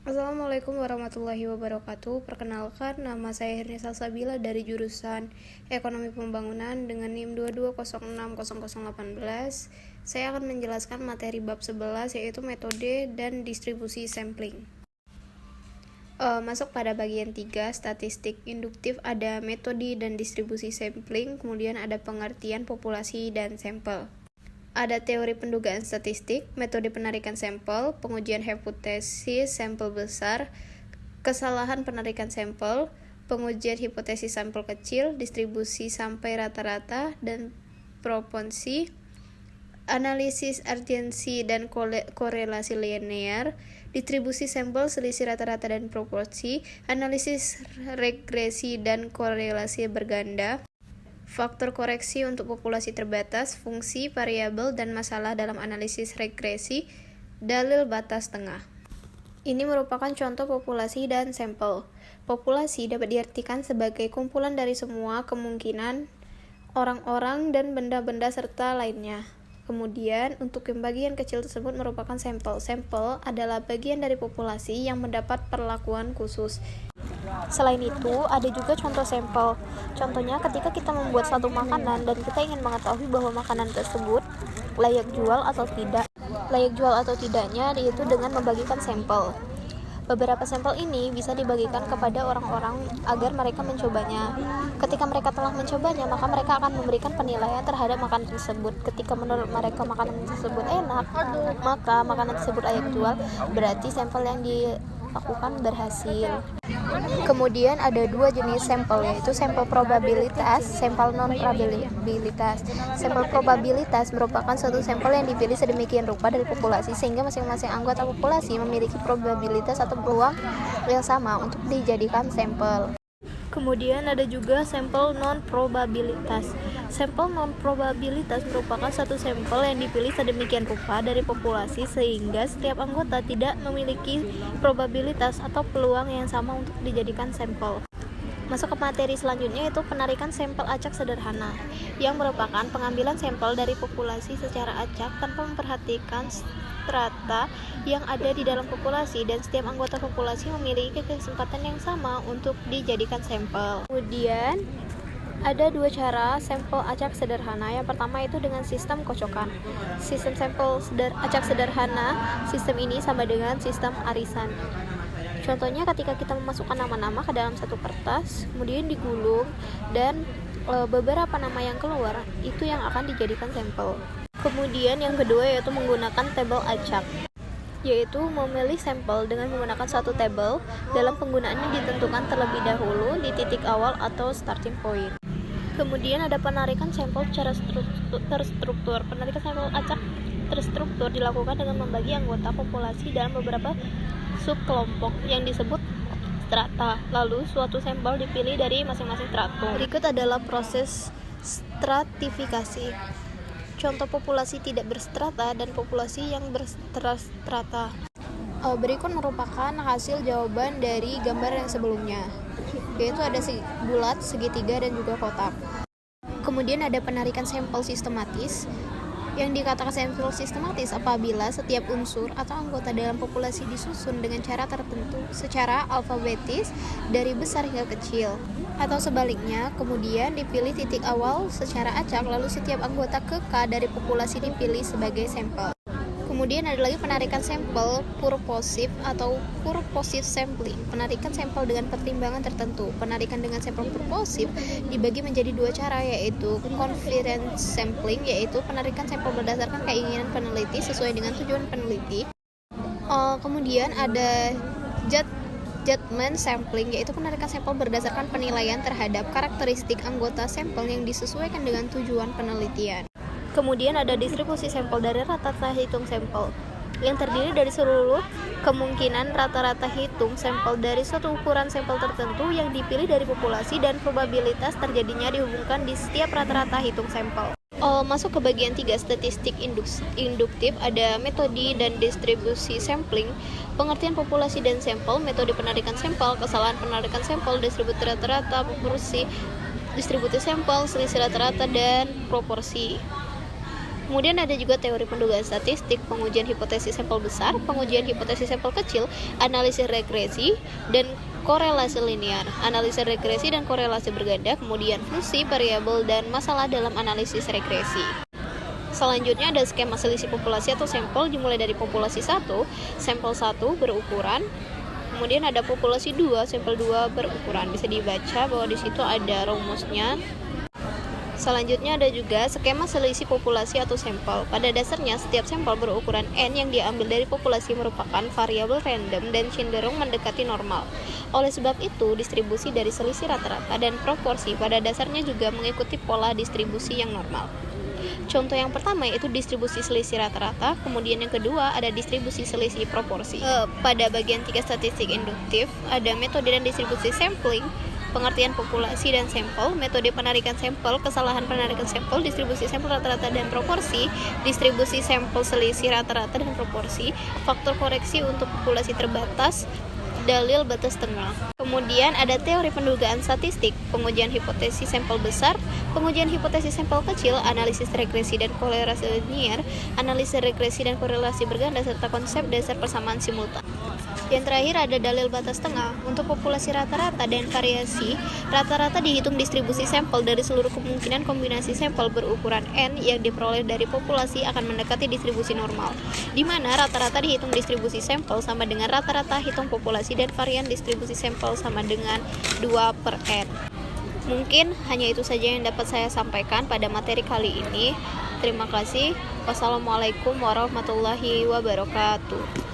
Assalamualaikum warahmatullahi wabarakatuh. Perkenalkan, nama saya Hirni Salsabila dari jurusan Ekonomi Pembangunan dengan NIM 22060018. Saya akan menjelaskan materi bab 11 yaitu metode dan distribusi sampling. Masuk pada bagian 3, statistik induktif, ada metode dan distribusi sampling, kemudian ada pengertian populasi dan sampel. Ada teori pendugaan statistik, metode penarikan sampel, pengujian hipotesis sampel besar, kesalahan penarikan sampel, pengujian hipotesis sampel kecil, distribusi sampai rata-rata dan proporsi, analisis urgensi dan korelasi linear, distribusi sampel selisih rata-rata dan proporsi, analisis regresi dan korelasi berganda, faktor koreksi untuk populasi terbatas, fungsi, variabel, dan masalah dalam analisis regresi, dalil batas tengah. Ini merupakan contoh populasi dan sampel. Populasi dapat diartikan sebagai kumpulan dari semua kemungkinan orang-orang dan benda-benda serta lainnya. Kemudian, untuk yang bagian kecil tersebut merupakan sampel. Sampel adalah bagian dari populasi yang mendapat perlakuan khusus. Selain itu, ada juga contoh sampel. Contohnya ketika kita membuat suatu makanan dan kita ingin mengetahui bahwa makanan tersebut layak jual atau tidak. Layak jual atau tidaknya yaitu dengan membagikan sampel. Beberapa sampel ini bisa dibagikan kepada orang-orang agar mereka mencobanya. Ketika mereka telah mencobanya, maka mereka akan memberikan penilaian terhadap makanan tersebut. Ketika menurut mereka makanan tersebut enak, maka makanan tersebut layak jual, berarti sampel yang dilakukan berhasil. Kemudian ada dua jenis sampel, yaitu sampel probabilitas, sampel non-probabilitas. Sampel probabilitas merupakan suatu sampel yang dipilih sedemikian rupa dari populasi sehingga masing-masing anggota populasi memiliki probabilitas atau peluang yang sama untuk dijadikan sampel. Kemudian ada juga sampel non-probabilitas. Sampel non-probabilitas merupakan satu sampel yang dipilih sedemikian rupa dari populasi sehingga setiap anggota tidak memiliki probabilitas atau peluang yang sama untuk dijadikan sampel. Masuk ke materi selanjutnya yaitu penarikan sampel acak sederhana, yang merupakan pengambilan sampel dari populasi secara acak tanpa memperhatikan strata yang ada di dalam populasi dan setiap anggota populasi memiliki kesempatan yang sama untuk dijadikan sampel. Kemudian ada dua cara sampel acak sederhana. Yang pertama itu dengan sistem kocokan. Sistem sampel acak sederhana, sistem ini sama dengan sistem arisan. Contohnya ketika kita memasukkan nama-nama ke dalam satu kertas, kemudian digulung dan beberapa nama yang keluar itu yang akan dijadikan sampel. Kemudian yang kedua yaitu menggunakan tabel acak, yaitu memilih sampel dengan menggunakan suatu tabel. Dalam penggunaannya ditentukan terlebih dahulu di titik awal atau starting point. Kemudian ada penarikan sampel secara terstruktur. Penarikan sampel acak terstruktur dilakukan dengan membagi anggota populasi dalam beberapa subkelompok yang disebut strata. Lalu suatu sampel dipilih dari masing-masing stratum. Berikut adalah proses stratifikasi. Contoh populasi tidak berstrata dan populasi yang berstrata. Berikut merupakan hasil jawaban dari gambar yang sebelumnya, yaitu ada bulat, segitiga, dan juga kotak. Kemudian ada penarikan sampel sistematis. Yang dikatakan sampel sistematis apabila setiap unsur atau anggota dalam populasi disusun dengan cara tertentu secara alfabetis dari besar hingga kecil, atau sebaliknya. Kemudian dipilih titik awal secara acak, lalu setiap anggota keka dari populasi dipilih sebagai sampel. Kemudian ada lagi penarikan sampel purposif atau purposive sampling. Penarikan sampel dengan pertimbangan tertentu. Penarikan dengan sampel purposif dibagi menjadi dua cara, yaitu conference sampling, yaitu penarikan sampel berdasarkan keinginan peneliti sesuai dengan tujuan peneliti. Kemudian ada judgment sampling, yaitu penarikan sampel berdasarkan penilaian terhadap karakteristik anggota sampel yang disesuaikan dengan tujuan penelitian. Kemudian ada distribusi sampel dari rata-rata hitung sampel, yang terdiri dari seluruh kemungkinan rata-rata hitung sampel dari suatu ukuran sampel tertentu yang dipilih dari populasi dan probabilitas terjadinya dihubungkan di setiap rata-rata hitung sampel. Masuk ke bagian 3, statistik induktif, ada metode dan distribusi sampling, pengertian populasi dan sampel, metode penarikan sampel, kesalahan penarikan sampel, distribusi rata-rata, proporsi, distribusi sampel, selisih rata-rata, dan proporsi. Kemudian ada juga teori pendugaan statistik, pengujian hipotesis sampel besar, pengujian hipotesis sampel kecil, analisis regresi, dan korelasi linear, analisis regresi dan korelasi berganda, kemudian fungsi, variabel, dan masalah dalam analisis regresi. Selanjutnya ada skema selisih populasi atau sampel dimulai dari populasi 1, sampel 1 berukuran, kemudian ada populasi 2, sampel 2 berukuran. Bisa dibaca bahwa di situ ada rumusnya. Selanjutnya ada juga skema selisih populasi atau sampel. Pada dasarnya, setiap sampel berukuran N yang diambil dari populasi merupakan variabel random dan cenderung mendekati normal. Oleh sebab itu, distribusi dari selisih rata-rata dan proporsi pada dasarnya juga mengikuti pola distribusi yang normal. Contoh yang pertama yaitu distribusi selisih rata-rata, kemudian yang kedua ada distribusi selisih proporsi. Pada bagian 3 statistik induktif, ada metode dan distribusi sampling, pengertian populasi dan sampel, metode penarikan sampel, kesalahan penarikan sampel, distribusi sampel rata-rata dan proporsi, distribusi sampel selisih rata-rata dan proporsi, faktor koreksi untuk populasi terbatas, dalil batas tengah. Kemudian ada teori pendugaan statistik, pengujian hipotesis sampel besar, pengujian hipotesis sampel kecil, analisis regresi dan korelasi linear, analisis regresi dan korelasi berganda, serta konsep dasar persamaan simultan. Yang terakhir ada dalil batas tengah. Untuk populasi rata-rata dan variasi, rata-rata dihitung distribusi sampel dari seluruh kemungkinan kombinasi sampel berukuran N yang diperoleh dari populasi akan mendekati distribusi normal, di mana rata-rata dihitung distribusi sampel sama dengan rata-rata hitung populasi dan varian distribusi sampel sama dengan 2/N. Mungkin hanya itu saja yang dapat saya sampaikan pada materi kali ini. Terima kasih. Wassalamualaikum warahmatullahi wabarakatuh.